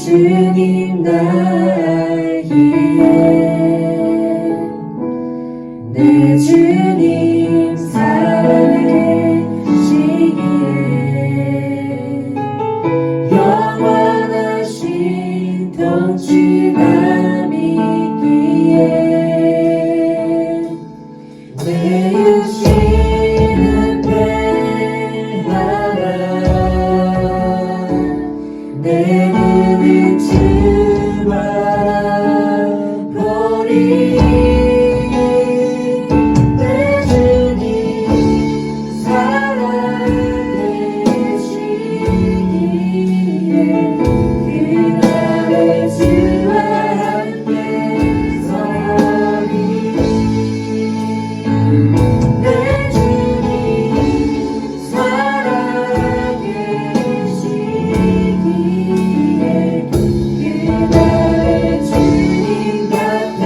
주님 나기에 내 주님 살아계시기에 영원하신 통치가 믿기에 내 육신은 패하라 내 눈은 주 바라보리 내 주님 살아계시기에 그날의 주와 함께 서리 내 주님 살아계시기에 그날의 주님 곁에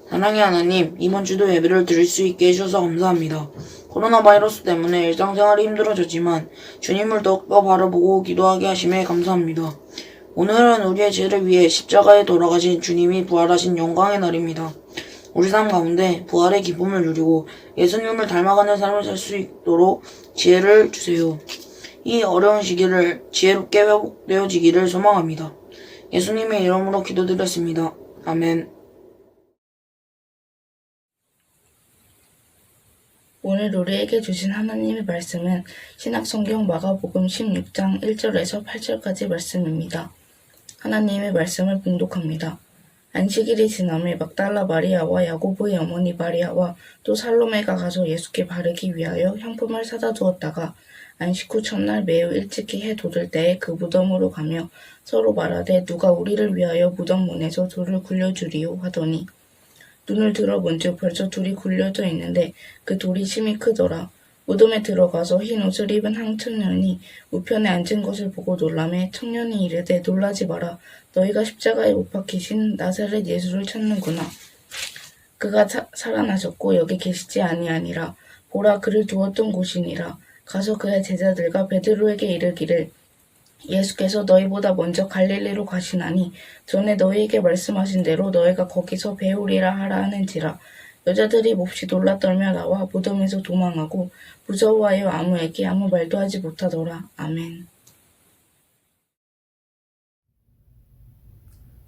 사랑의 하나님, 이번 주도 예배를 드릴 수 있게 해주셔서 감사합니다. 코로나 바이러스 때문에 일상생활이 힘들어졌지만 주님을 더욱더 바라보고 기도하게 하심에 감사합니다. 오늘은 우리의 죄를 위해 십자가에 돌아가신 주님이 부활하신 영광의 날입니다. 우리 삶 가운데 부활의 기쁨을 누리고 예수님을 닮아가는 삶을 살 수 있도록 지혜를 주세요. 이 어려운 시기를 지혜롭게 회복되어지기를 소망합니다. 예수님의 이름으로 기도드렸습니다. 아멘. 오늘 우리에게 주신 하나님의 말씀은 신약성경 마가복음 16장 1절에서 8절까지 말씀입니다. 하나님의 말씀을 봉독합니다. 안식일이 지남에 막달라 마리아와 야고보의 어머니 마리아와 또 살로메가 가서 예수께 바르기 위하여 향품을 사다 두었다가 안식 후 첫날 매우 일찍이 해 돋을 때에 그 무덤으로 가며 서로 말하되 누가 우리를 위하여 무덤 문에서 돌을 굴려주리요 하더니 눈을 들어 본즉 벌써 돌이 굴려져 있는데 그 돌이 심히 크더라. 무덤에 들어가서 흰 옷을 입은 한 청년이 우편에 앉은 것을 보고 놀라매 청년이 이르되 놀라지 마라. 너희가 십자가에 못 박히신 나사렛 예수를 찾는구나. 그가 살아나셨고 여기 계시지 아니하니라. 보라 그를 두었던 곳이니라. 가서 그의 제자들과 베드로에게 이르기를 예수께서 너희보다 먼저 갈릴리로 가시나니 전에 너희에게 말씀하신 대로 너희가 거기서 배우리라 하라 하는지라. 여자들이 몹시 놀라 떨며 나와 무덤에서 도망하고 무서워하여 아무에게 아무 말도 하지 못하더라. 아멘.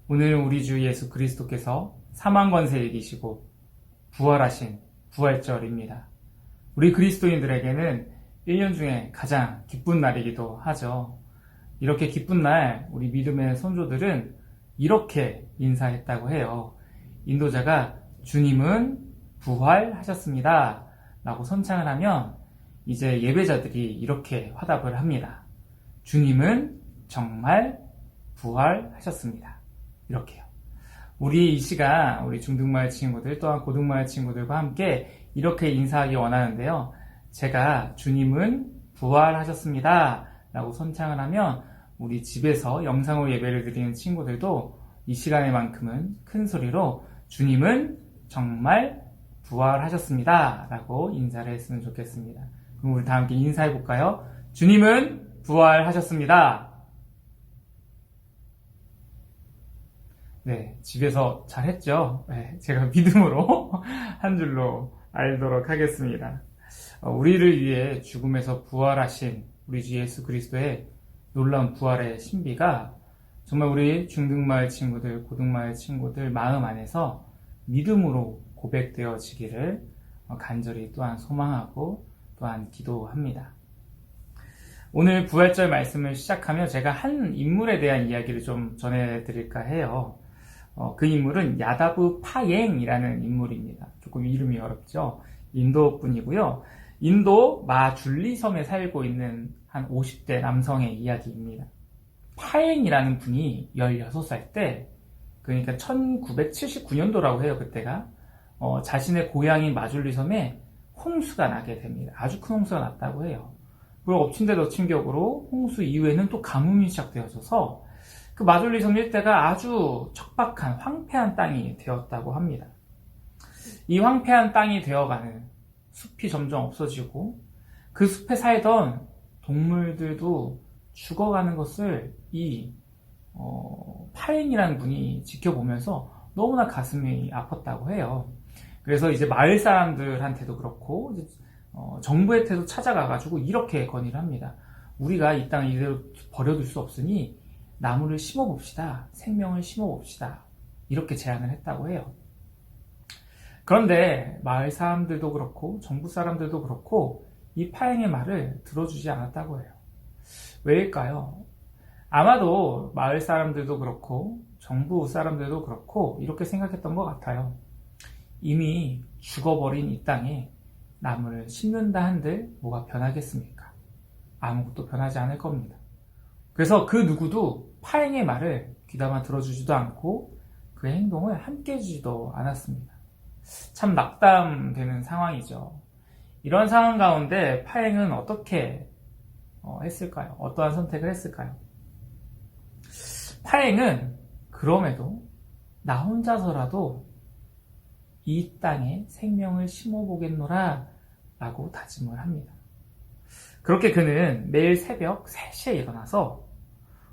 오늘 우리 주 예수 그리스도께서 사망 권세에 이기시고 부활하신 부활절입니다. 우리 그리스도인들에게는 1년 중에 가장 기쁜 날이기도 하죠. 이렇게 기쁜 날 우리 믿음의 선조들은 이렇게 인사했다고 해요. 인도자가 주님은 부활하셨습니다 라고 선창을 하면 이제 예배자들이 이렇게 화답을 합니다. 주님은 정말 부활하셨습니다. 이렇게요. 우리 이 시간 우리 중등마을 친구들 또한 고등마을 친구들과 함께 이렇게 인사하기 원하는데요. 제가 주님은 부활하셨습니다 라고 선창을 하면 우리 집에서 영상으로 예배를 드리는 친구들도 이 시간에만큼은 큰 소리로 주님은 정말 부활하셨습니다 라고 인사를 했으면 좋겠습니다. 그럼 우리 다 함께 인사해 볼까요? 주님은 부활하셨습니다. 네, 집에서 잘했죠? 네, 제가 믿음으로 한 줄로 알도록 하겠습니다. 우리를 위해 죽음에서 부활하신 우리 주 예수 그리스도의 놀라운 부활의 신비가 정말 우리 중등마을 친구들, 고등마을 친구들 마음 안에서 믿음으로 고백되어지기를 간절히 또한 소망하고 또한 기도합니다. 오늘 부활절 말씀을 시작하며 제가 한 인물에 대한 이야기를 좀 전해드릴까 해요. 그 인물은 야다부 파엥이라는 인물입니다. 조금 이름이 어렵죠? 인도 분이고요. 인도 마줄리 섬에 살고 있는 한 50대 남성의 이야기입니다. 파엥이라는 분이 16살 때, 그러니까 1979년도라고 해요, 그때가. 자신의 고향인 마줄리 섬에 홍수가 나게 됩니다. 아주 큰 홍수가 났다고 해요. 그리고 엎친 데 덮친 격으로 홍수 이후에는 또 가뭄이 시작되어져서 그 마줄리 섬 일대가 아주 척박한 황폐한 땅이 되었다고 합니다. 이 황폐한 땅이 되어가는 숲이 점점 없어지고 그 숲에 살던 동물들도 죽어가는 것을 이 파행이라는 분이 지켜보면서 너무나 가슴이 아팠다고 해요. 그래서 이제 마을 사람들한테도 그렇고 이제 정부한테도 찾아가가지고 이렇게 건의를 합니다. 우리가 이 땅을 이대로 버려둘 수 없으니 나무를 심어봅시다. 생명을 심어봅시다. 이렇게 제안을 했다고 해요. 그런데 마을 사람들도 그렇고 정부 사람들도 그렇고 이 파행의 말을 들어주지 않았다고 해요. 왜일까요? 아마도 마을 사람들도 그렇고 정부 사람들도 그렇고 이렇게 생각했던 것 같아요. 이미 죽어버린 이 땅에 나무를 심는다 한들 뭐가 변하겠습니까? 아무것도 변하지 않을 겁니다. 그래서 그 누구도 파행의 말을 귀담아 들어주지도 않고 그의 행동을 함께 해주지도 않았습니다. 참 낙담되는 상황이죠. 이런 상황 가운데 파행은 어떻게 했을까요? 어떠한 선택을 했을까요? 파행은 그럼에도 나 혼자서라도 이 땅에 생명을 심어보겠노라 라고 다짐을 합니다. 그렇게 그는 매일 새벽 3시에 일어나서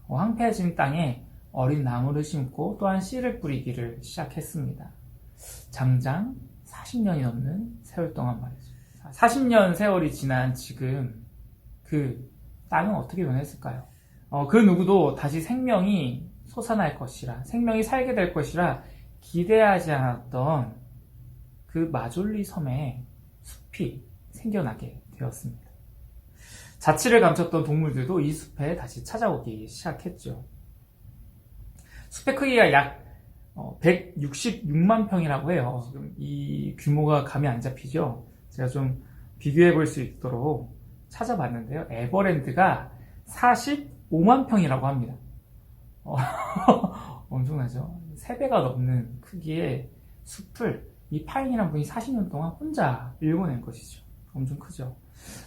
황폐해진 땅에 어린 나무를 심고 또한 씨를 뿌리기를 시작했습니다. 장장 40년이 넘는 세월 동안 말이죠. 40년 세월이 지난 지금 그 땅은 어떻게 변했을까요? 그 누구도 다시 생명이 솟아날 것이라, 생명이 살게 될 것이라 기대하지 않았던 그 마졸리 섬에 숲이 생겨나게 되었습니다. 자취를 감췄던 동물들도 이 숲에 다시 찾아오기 시작했죠. 숲의 크기가 약 166만 평이라고 해요. 지금 이 규모가 감이 안 잡히죠? 제가 좀 비교해 볼 수 있도록 찾아봤는데요. 에버랜드가 45만 평이라고 합니다. 엄청나죠? 3배가 넘는 크기의 숲을 이 파인이란 분이 40년 동안 혼자 일궈낸 것이죠. 엄청 크죠.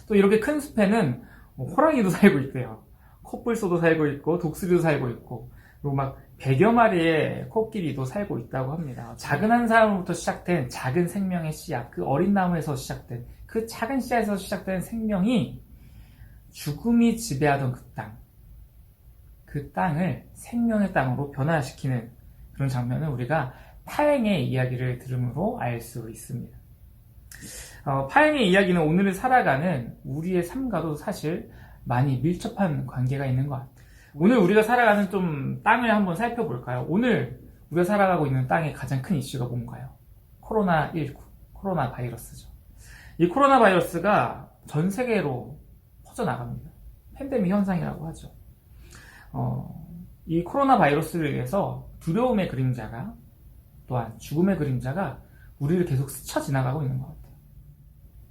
또 이렇게 큰 숲에는 호랑이도 살고 있대요. 코뿔소도 살고 있고 독수리도 살고 있고, 그리고 막 100여 마리의 코끼리도 살고 있다고 합니다. 작은 한 사람으로부터 시작된 작은 생명의 씨앗, 그 어린 나무에서 시작된 그 작은 씨앗에서 시작된 생명이 죽음이 지배하던 그 땅을 생명의 땅으로 변화시키는 그런 장면을 우리가 파행의 이야기를 들음으로 알 수 있습니다. 파행의 이야기는 오늘을 살아가는 우리의 삶과도 사실 많이 밀접한 관계가 있는 것 같아요. 오늘 우리가 살아가는 좀 땅을 한번 살펴볼까요? 오늘 우리가 살아가고 있는 땅의 가장 큰 이슈가 뭔가요? 코로나19, 코로나 바이러스죠. 이 코로나 바이러스가 전 세계로 퍼져나갑니다. 팬데믹 현상이라고 하죠. 이 코로나 바이러스를 위해서 두려움의 그림자가, 또한 죽음의 그림자가 우리를 계속 스쳐 지나가고 있는 것 같아요.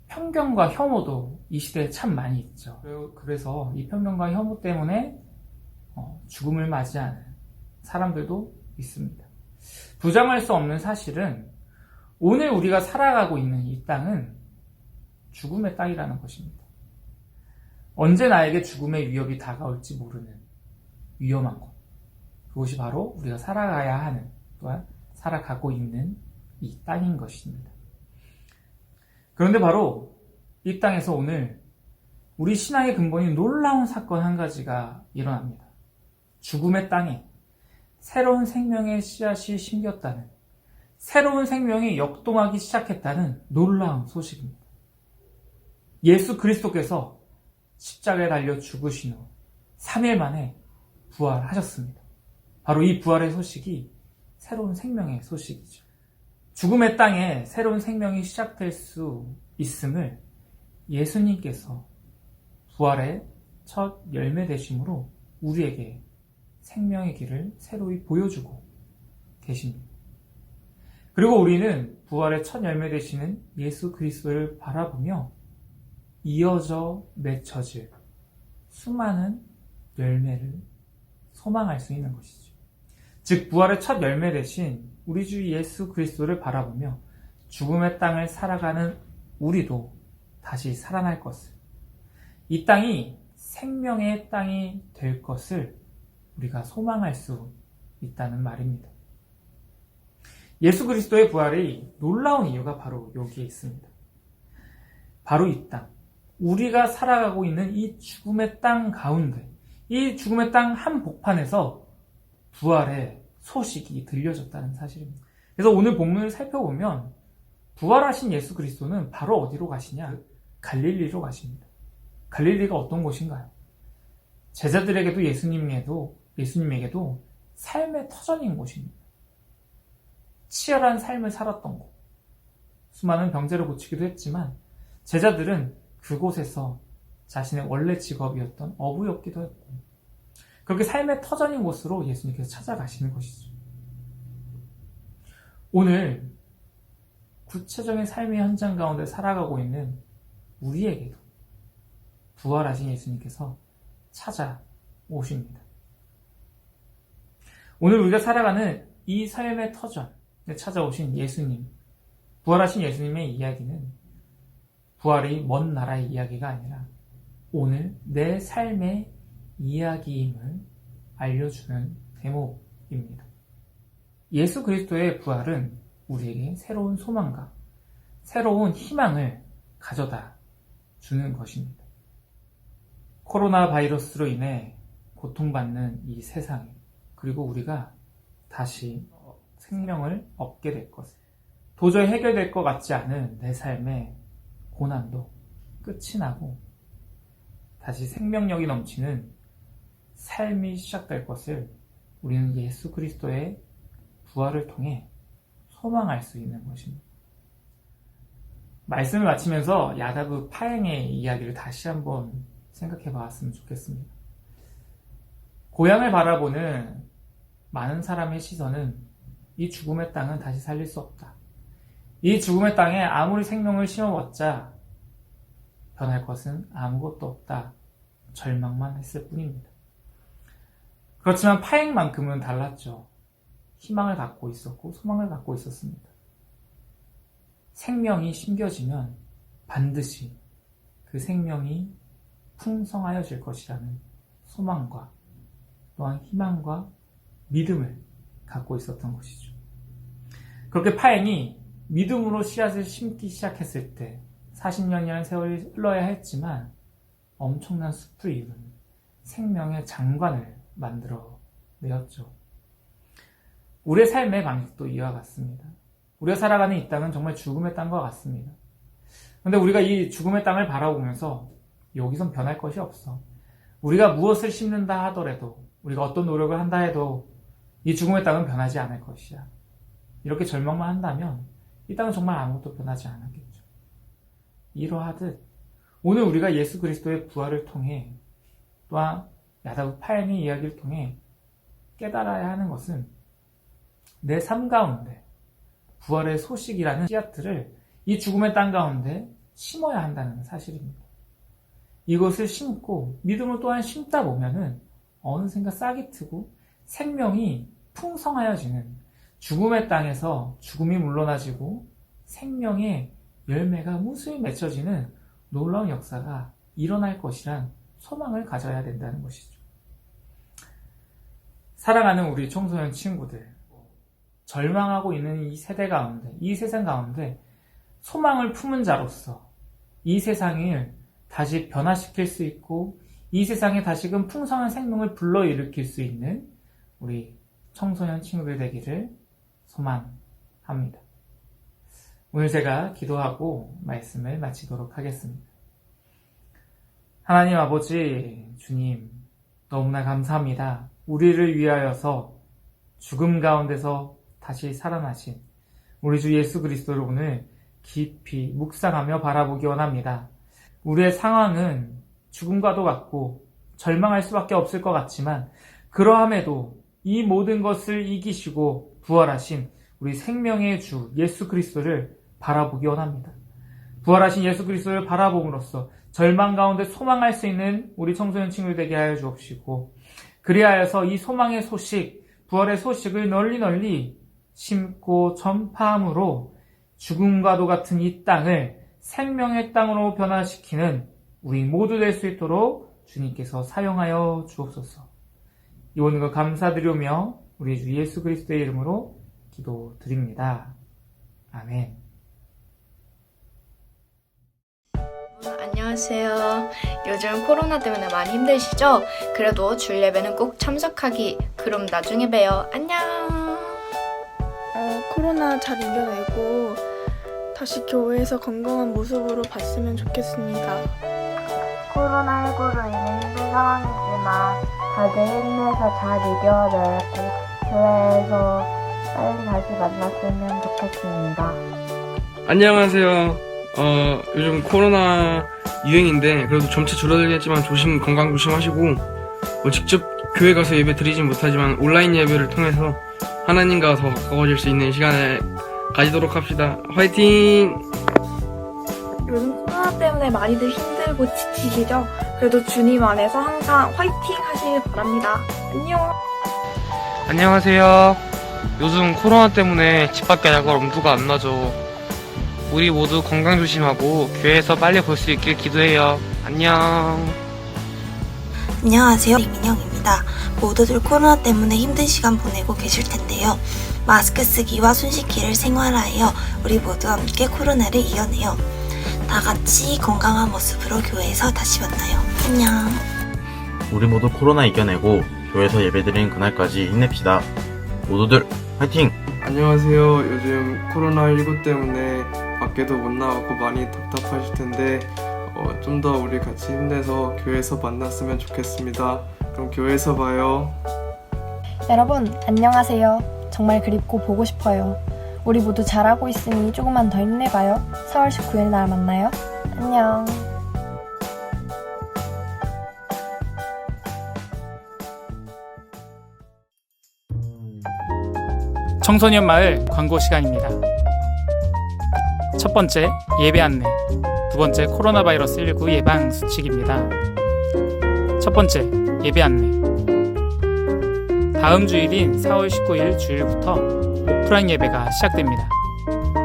편견과 혐오도 이 시대에 참 많이 있죠. 그래서 이 편견과 혐오 때문에 죽음을 맞이하는 사람들도 있습니다. 부정할 수 없는 사실은 오늘 우리가 살아가고 있는 이 땅은 죽음의 땅이라는 것입니다. 언제 나에게 죽음의 위협이 다가올지 모르는 위험한 곳, 그것이 바로 우리가 살아가야 하는, 또한 살아가고 있는 이 땅인 것입니다. 그런데 바로 이 땅에서 오늘 우리 신앙의 근본인 놀라운 사건 한 가지가 일어납니다. 죽음의 땅에 새로운 생명의 씨앗이 심겼다는, 새로운 생명이 역동하기 시작했다는 놀라운 소식입니다. 예수 그리스도께서 십자가에 달려 죽으신 후 3일 만에 부활하셨습니다. 바로 이 부활의 소식이 새로운 생명의 소식이죠. 죽음의 땅에 새로운 생명이 시작될 수 있음을 예수님께서 부활의 첫 열매 되심으로 우리에게 생명의 길을 새로이 보여주고 계십니다. 그리고 우리는 부활의 첫 열매 되시는 예수 그리스도를 바라보며 이어져 맺혀질 수많은 열매를 소망할 수 있는 것이죠. 즉 부활의 첫 열매 되신 우리 주 예수 그리스도를 바라보며 죽음의 땅을 살아가는 우리도 다시 살아날 것을, 이 땅이 생명의 땅이 될 것을 우리가 소망할 수 있다는 말입니다. 예수 그리스도의 부활이 놀라운 이유가 바로 여기에 있습니다. 바로 이 땅, 우리가 살아가고 있는 이 죽음의 땅 가운데, 이 죽음의 땅 한복판에서 부활의 소식이 들려졌다는 사실입니다. 그래서 오늘 본문을 살펴보면 부활하신 예수 그리스도는 바로 어디로 가시냐? 갈릴리로 가십니다. 갈릴리가 어떤 곳인가요? 제자들에게도 예수님에게도 삶의 터전인 곳입니다. 치열한 삶을 살았던 곳. 수많은 병자를 고치기도 했지만 제자들은 그곳에서 자신의 원래 직업이었던 어부였기도 했고, 그렇게 삶의 터전인 곳으로 예수님께서 찾아가시는 것이죠. 오늘 구체적인 삶의 현장 가운데 살아가고 있는 우리에게도 부활하신 예수님께서 찾아오십니다. 오늘 우리가 살아가는 이 삶의 터전에 찾아오신 예수님, 부활하신 예수님의 이야기는 부활이 먼 나라의 이야기가 아니라 오늘 내 삶의 이야기임을 알려주는 대목입니다. 예수 그리스도의 부활은 우리에게 새로운 소망과 새로운 희망을 가져다 주는 것입니다. 코로나 바이러스로 인해 고통받는 이 세상에, 그리고 우리가 다시 생명을 얻게 될 것을, 도저히 해결될 것 같지 않은 내 삶의 고난도 끝이 나고 다시 생명력이 넘치는 삶이 시작될 것을 우리는 예수 그리스도의 부활을 통해 소망할 수 있는 것입니다. 말씀을 마치면서 야다브 파행의 이야기를 다시 한번 생각해 봤으면 좋겠습니다. 고향을 바라보는 많은 사람의 시선은 이 죽음의 땅은 다시 살릴 수 없다. 이 죽음의 땅에 아무리 생명을 심어봤자 변할 것은 아무것도 없다. 절망만 했을 뿐입니다. 그렇지만 파행만큼은 달랐죠. 희망을 갖고 있었고 소망을 갖고 있었습니다. 생명이 심겨지면 반드시 그 생명이 풍성하여질 것이라는 소망과 또한 희망과 믿음을 갖고 있었던 것이죠. 그렇게 파행이 믿음으로 씨앗을 심기 시작했을 때 40년이라는 세월이 흘러야 했지만 엄청난 숲을 이루는 생명의 장관을 만들어 내었죠. 우리의 삶의 방식도 이와 같습니다. 우리가 살아가는 이 땅은 정말 죽음의 땅과 같습니다. 그런데 우리가 이 죽음의 땅을 바라보면서 여기선 변할 것이 없어. 우리가 무엇을 심는다 하더라도, 우리가 어떤 노력을 한다 해도 이 죽음의 땅은 변하지 않을 것이야. 이렇게 절망만 한다면 이 땅은 정말 아무것도 변하지 않았겠죠. 이러하듯 오늘 우리가 예수 그리스도의 부활을 통해 또한 야다브 파행의 이야기를 통해 깨달아야 하는 것은 내 삶 가운데 부활의 소식이라는 씨앗들을 이 죽음의 땅 가운데 심어야 한다는 사실입니다. 이것을 심고 믿음을 또한 심다 보면은 어느샌가 싹이 트고 생명이 풍성하여지는, 죽음의 땅에서 죽음이 물러나지고 생명의 열매가 무수히 맺혀지는 놀라운 역사가 일어날 것이란 소망을 가져야 된다는 것이죠. 사랑하는 우리 청소년 친구들, 절망하고 있는 이 세대 가운데, 이 세상 가운데 소망을 품은 자로서 이 세상을 다시 변화시킬 수 있고 이 세상에 다시금 풍성한 생명을 불러일으킬 수 있는 우리 청소년 친구들 되기를 소망합니다. 오늘 제가 기도하고 말씀을 마치도록 하겠습니다. 하나님 아버지, 주님, 너무나 감사합니다. 우리를 위하여서 죽음 가운데서 다시 살아나신 우리 주 예수 그리스도를 오늘 깊이 묵상하며 바라보기 원합니다. 우리의 상황은 죽음과도 같고 절망할 수밖에 없을 것 같지만 그러함에도 이 모든 것을 이기시고 부활하신 우리 생명의 주 예수 그리스도를 바라보기 원합니다. 부활하신 예수 그리스도를 바라봄으로써 절망 가운데 소망할 수 있는 우리 청소년 친구들 되게 하여 주옵시고, 그리하여서 이 소망의 소식, 부활의 소식을 널리 심고 전파함으로 죽음과도 같은 이 땅을 생명의 땅으로 변화시키는 우리 모두 될 수 있도록 주님께서 사용하여 주옵소서. 이 모든 것 감사드리며 우리 주 예수 그리스도의 이름으로 기도드립니다. 아멘. 안녕하세요. 요즘 코로나 때문에 많이 힘드시죠? 그래도 줄 예배는 꼭 참석하기. 그럼 나중에 봬요. 안녕. 코로나 잘 이겨내고 다시 교회에서 건강한 모습으로 봤으면 좋겠습니다. 코로나19로 인해 힘든 상황이지만 다들 힘내서 잘 이겨내고 교회에서 빨리 다시 만났으면 좋겠습니다. 안녕하세요. 요즘 코로나 유행인데 그래도 점차 줄어들겠지만 건강 조심하시고 직접 교회 가서 예배 드리진 못하지만 온라인 예배를 통해서 하나님과 더 가까워질 수 있는 시간을 가지도록 합시다. 화이팅! 요즘 코로나 때문에 많이들 힘들고 지치시죠? 그래도 주님 안에서 항상 화이팅 하시길 바랍니다. 안녕! 안녕하세요. 요즘 코로나 때문에 집 밖에 나갈 엄두가 안 나죠. 우리 모두 건강 조심하고 교회에서 빨리 볼 수 있길 기도해요. 안녕. 안녕하세요. 이민영입니다. 모두들 코로나 때문에 힘든 시간 보내고 계실 텐데요. 마스크 쓰기와 손 씻기를 생활화하여 우리 모두 함께 코로나를 이겨내요. 다 같이 건강한 모습으로 교회에서 다시 만나요. 안녕. 우리 모두 코로나 이겨내고 교회에서 예배드리는 그날까지 힘냅시다. 모두들 화이팅! 안녕하세요. 요즘 코로나19 때문에 밖에도 못 나가고 많이 답답하실 텐데 좀 더 우리 같이 힘내서 교회에서 만났으면 좋겠습니다. 그럼 교회에서 봐요. 여러분, 안녕하세요. 정말 그립고 보고 싶어요. 우리 모두 잘하고 있으니 조금만 더 힘내봐요. 4월 19일 날 만나요. 안녕. 청소년 마을 광고 시간입니다. 첫 번째, 예배 안내. 두 번째, 코로나 바이러스 19 예방 수칙입니다. 첫 번째, 예배 안내. 다음 주일인 4월 19일 주일부터 오프라인 예배가 시작됩니다.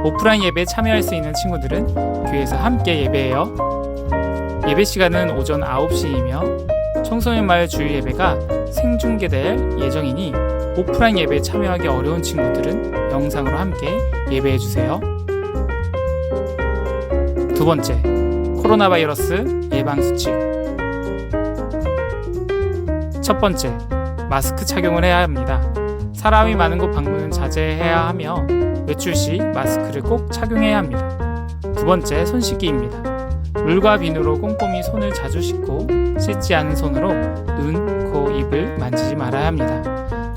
오프라인 예배에 참여할 수 있는 친구들은 교회에서 함께 예배해요. 예배 시간은 오전 9시이며 청소년 마을 주일 예배가 생중계될 예정이니 오프라인 예배에 참여하기 어려운 친구들은 영상으로 함께 예배해주세요. 두 번째, 코로나 바이러스 예방 수칙. 첫 번째, 마스크 착용을 해야 합니다. 사람이 많은 곳 방문은 자제해야 하며 외출 시 마스크를 꼭 착용해야 합니다. 두 번째, 손 씻기입니다. 물과 비누로 꼼꼼히 손을 자주 씻고 씻지 않은 손으로 눈, 코, 입을 만지지 말아야 합니다.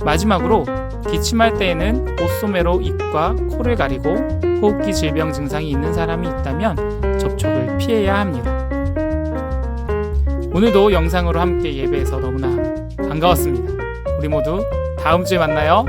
마지막으로 기침할 때에는 옷소매로 입과 코를 가리고 호흡기 질병 증상이 있는 사람이 있다면 접촉을 피해야 합니다. 오늘도 영상으로 함께 예배해서 너무나 반가웠습니다. 우리 모두 다음 주에 만나요.